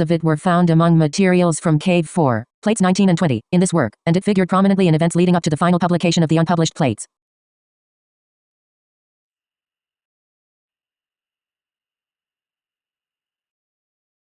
of it were found among materials from Cave 4, plates 19 and 20, in this work, and it figured prominently in events leading up to the final publication of the unpublished plates.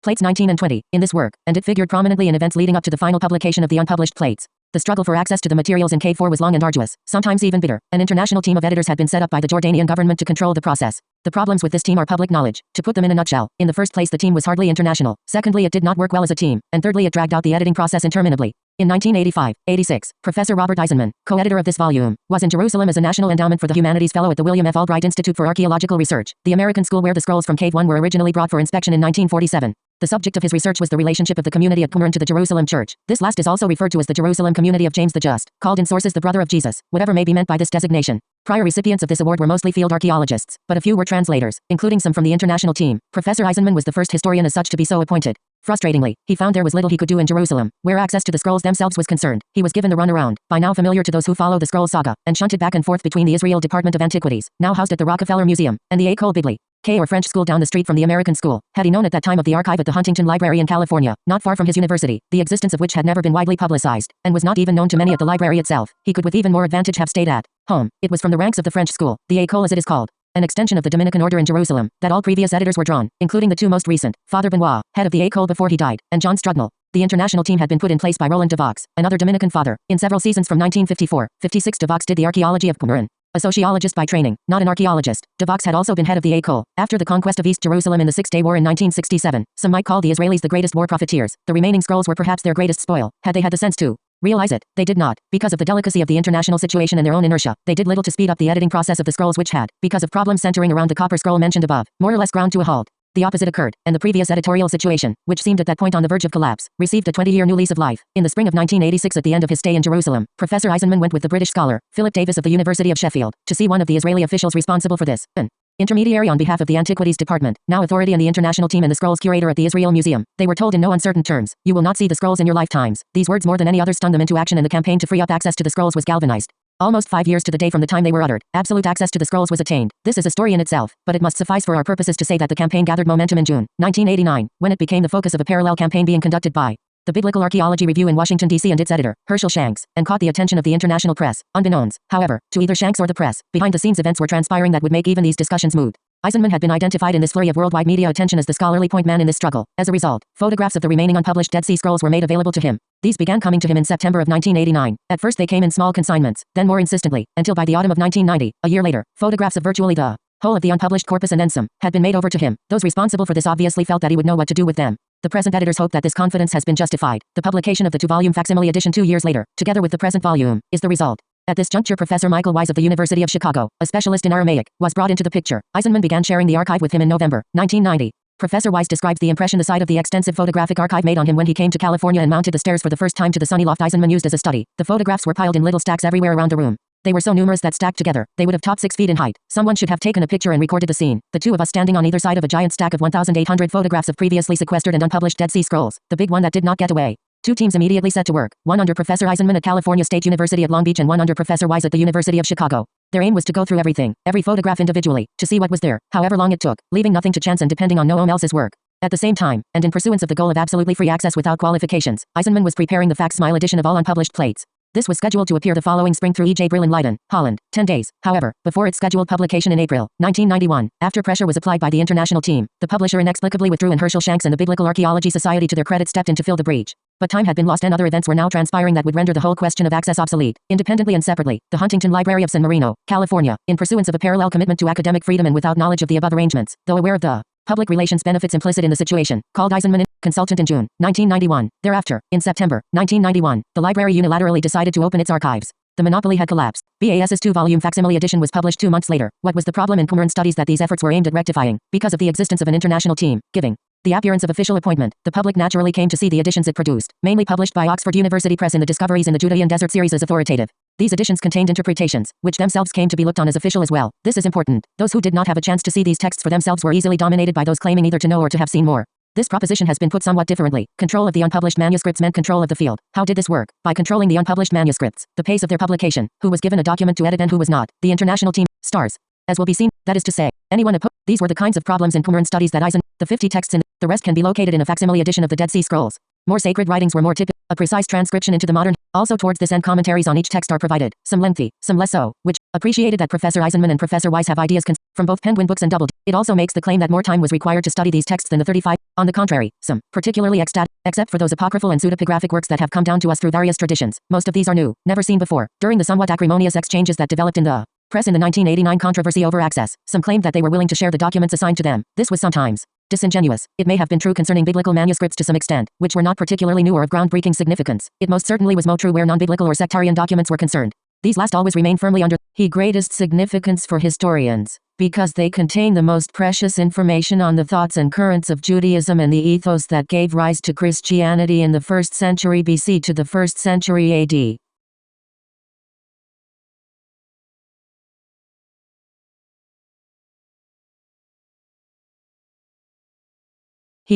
Plates 19 and 20, in this work, and it figured prominently in events leading up to the final publication of the unpublished plates. The struggle for access to the materials in Cave 4 was long and arduous, sometimes even bitter. An international team of editors had been set up by the Jordanian government to control the process. The problems with this team are public knowledge. To put them in a nutshell, in the first place the team was hardly international, secondly it did not work well as a team, and thirdly it dragged out the editing process interminably. In 1985-86, Professor Robert Eisenman, co-editor of this volume, was in Jerusalem as a National Endowment for the Humanities Fellow at the William F. Albright Institute for Archaeological Research, the American school where the scrolls from Cave 1 were originally brought for inspection in 1947. The subject of his research was the relationship of the community at Qumran to the Jerusalem Church. This last is also referred to as the Jerusalem Community of James the Just, called in sources the brother of Jesus, whatever may be meant by this designation. Prior recipients of this award were mostly field archaeologists, but a few were translators, including some from the international team. Professor Eisenman was the first historian as such to be so appointed. Frustratingly, he found there was little he could do in Jerusalem, where access to the scrolls themselves was concerned. He was given the runaround, by now familiar to those who follow the scroll saga, and shunted back and forth between the Israel Department of Antiquities, now housed at the Rockefeller Museum, and the École Bigly, or French school down the street from the American school. Had he known at that time of the archive at the Huntington Library in California, not far from his university, the existence of which had never been widely publicized, and was not even known to many at the library itself, he could with even more advantage have stayed at home. It was from the ranks of the French school, the École as it is called, an extension of the Dominican order in Jerusalem, that all previous editors were drawn, including the two most recent, Father Benoit, head of the École before he died, and John Strudnell. The international team had been put in place by Roland de Vaux, another Dominican father. In several seasons from 1954-56 de Vaux did the archaeology of Qumran. A sociologist by training, not an archaeologist, de Vaux had also been head of the École. After the conquest of East Jerusalem in the Six-Day War in 1967, some might call the Israelis the greatest war profiteers. The remaining scrolls were perhaps their greatest spoil, had they had the sense to realize it. They did not. Because of the delicacy of the international situation and their own inertia, they did little to speed up the editing process of the scrolls which had, because of problems centering around the copper scroll mentioned above, more or less ground to a halt. The opposite occurred, and the previous editorial situation, which seemed at that point on the verge of collapse, received a 20-year new lease of life. In the spring of 1986 at the end of his stay in Jerusalem, Professor Eisenman went with the British scholar, Philip Davis of the University of Sheffield, to see one of the Israeli officials responsible for this, an intermediary on behalf of the Antiquities Department, now authority on the international team and the scrolls curator at the Israel Museum. They were told in no uncertain terms, "You will not see the scrolls in your lifetimes." These words more than any others stung them into action, and the campaign to free up access to the scrolls was galvanized. Almost 5 years to the day from the time they were uttered, absolute access to the scrolls was attained. This is a story in itself, but it must suffice for our purposes to say that the campaign gathered momentum in June 1989, when it became the focus of a parallel campaign being conducted by the Biblical Archaeology Review in Washington, D.C. and its editor, Herschel Shanks, and caught the attention of the international press. Unbeknownst, however, to either Shanks or the press, behind-the-scenes events were transpiring that would make even these discussions moot. Eisenman had been identified in this flurry of worldwide media attention as the scholarly point man in this struggle. As a result, photographs of the remaining unpublished Dead Sea Scrolls were made available to him. These began coming to him in September of 1989. At first they came in small consignments, then more insistently, until by the autumn of 1990, a year later, photographs of virtually the whole of the unpublished corpus and then some had been made over to him. Those responsible for this obviously felt that he would know what to do with them. The present editors hope that this confidence has been justified. The publication of the two-volume facsimile edition 2 years later, together with the present volume, is the result. At this juncture, Professor Michael Wise of the University of Chicago, a specialist in Aramaic, was brought into the picture. Eisenman began sharing the archive with him in November 1990. Professor Wise describes the impression the sight of the extensive photographic archive made on him when he came to California and mounted the stairs for the first time to the sunny loft Eisenman used as a study. The photographs were piled in little stacks everywhere around the room. They were so numerous that stacked together, they would have topped 6 feet in height. Someone should have taken a picture and recorded the scene. The two of us standing on either side of a giant stack of 1,800 photographs of previously sequestered and unpublished Dead Sea Scrolls, the big one that did not get away. 2 teams immediately set to work, one under Professor Eisenman at California State University at Long Beach and one under Professor Wise at the University of Chicago. Their aim was to go through everything, every photograph individually, to see what was there, however long it took, leaving nothing to chance and depending on no one else's work. At the same time, and in pursuance of the goal of absolutely free access without qualifications, Eisenman was preparing the facsimile edition of all unpublished plates. This was scheduled to appear the following spring through E.J. Brill in Leiden, Holland, 10 days, however, before its scheduled publication in April 1991. After pressure was applied by the international team, the publisher inexplicably withdrew and Herschel Shanks and the Biblical Archaeology Society to their credit stepped in to fill the breach. But time had been lost and other events were now transpiring that would render the whole question of access obsolete. Independently and separately, the Huntington Library of San Marino, California, in pursuance of a parallel commitment to academic freedom and without knowledge of the above arrangements, though aware of the public relations benefits implicit in the situation, called Eisenman in, consultant in June 1991. Thereafter, in September 1991, the library unilaterally decided to open its archives. The monopoly had collapsed. BAS's 2-volume facsimile edition was published 2 months later. What was the problem in Qumran studies that these efforts were aimed at rectifying? Because of the existence of an international team, giving the appearance of official appointment, the public naturally came to see the editions it produced, mainly published by Oxford University Press in the Discoveries in the Judean Desert series as authoritative. These editions contained interpretations, which themselves came to be looked on as official as well. This is important. Those who did not have a chance to see these texts for themselves were easily dominated by those claiming either to know or to have seen more. This proposition has been put somewhat differently. Control of the unpublished manuscripts meant control of the field. How did this work? By controlling the unpublished manuscripts, the pace of their publication, who was given a document to edit and who was not. The international team, stars. As will be seen, that is to say, anyone these were the kinds of problems in Qumran studies that Eisen, the 50 texts in, the rest can be located in a facsimile edition of the Dead Sea Scrolls. More sacred writings were more typical. A precise transcription into the modern. Also towards this end commentaries on each text are provided, some lengthy, some less so, which, appreciated that Professor Eisenman and Professor Weiss have ideas from both Penguin Books and Doubled. It also makes the claim that more time was required to study these texts than the 35. On the contrary, some, particularly except for those apocryphal and pseudepigraphic works that have come down to us through various traditions, most of these are new, never seen before. During the somewhat acrimonious exchanges that developed in the press in the 1989 controversy over access, some claimed that they were willing to share the documents assigned to them. This was sometimes disingenuous. It may have been true concerning biblical manuscripts to some extent, which were not particularly new or of groundbreaking significance. It most certainly was more true where non-biblical or sectarian documents were concerned. These last always remain firmly under the greatest significance for historians, because they contain the most precious information on the thoughts and currents of Judaism and the ethos that gave rise to Christianity in the 1st century BC to the 1st century AD.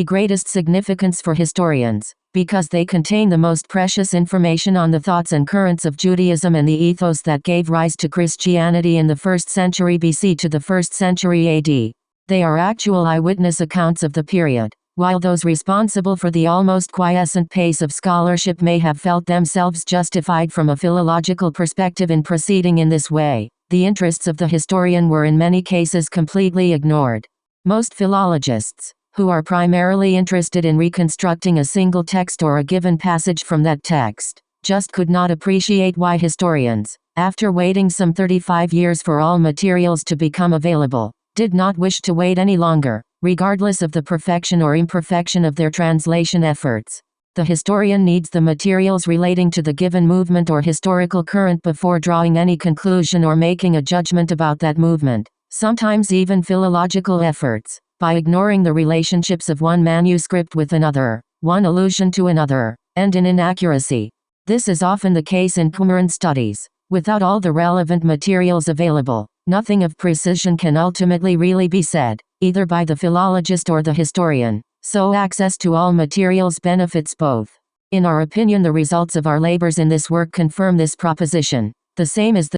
Greatest significance for historians, because they contain the most precious information on the thoughts and currents of Judaism and the ethos that gave rise to Christianity in the 1st century BC to the 1st century AD. They are actual eyewitness accounts of the period. While those responsible for the almost quiescent pace of scholarship may have felt themselves justified from a philological perspective in proceeding in this way, the interests of the historian were in many cases completely ignored. Most philologists, who are primarily interested in reconstructing a single text or a given passage from that text, just could not appreciate why historians, after waiting some 35 years for all materials to become available, did not wish to wait any longer, regardless of the perfection or imperfection of their translation efforts. The historian needs the materials relating to the given movement or historical current before drawing any conclusion or making a judgment about that movement. Sometimes even philological efforts, by ignoring the relationships of one manuscript with another, one allusion to another, end in inaccuracy. This is often the case in Qumran studies. Without all the relevant materials available, nothing of precision can ultimately really be said, either by the philologist or the historian, so access to all materials benefits both. In our opinion, the results of our labors in this work confirm this proposition. The same is the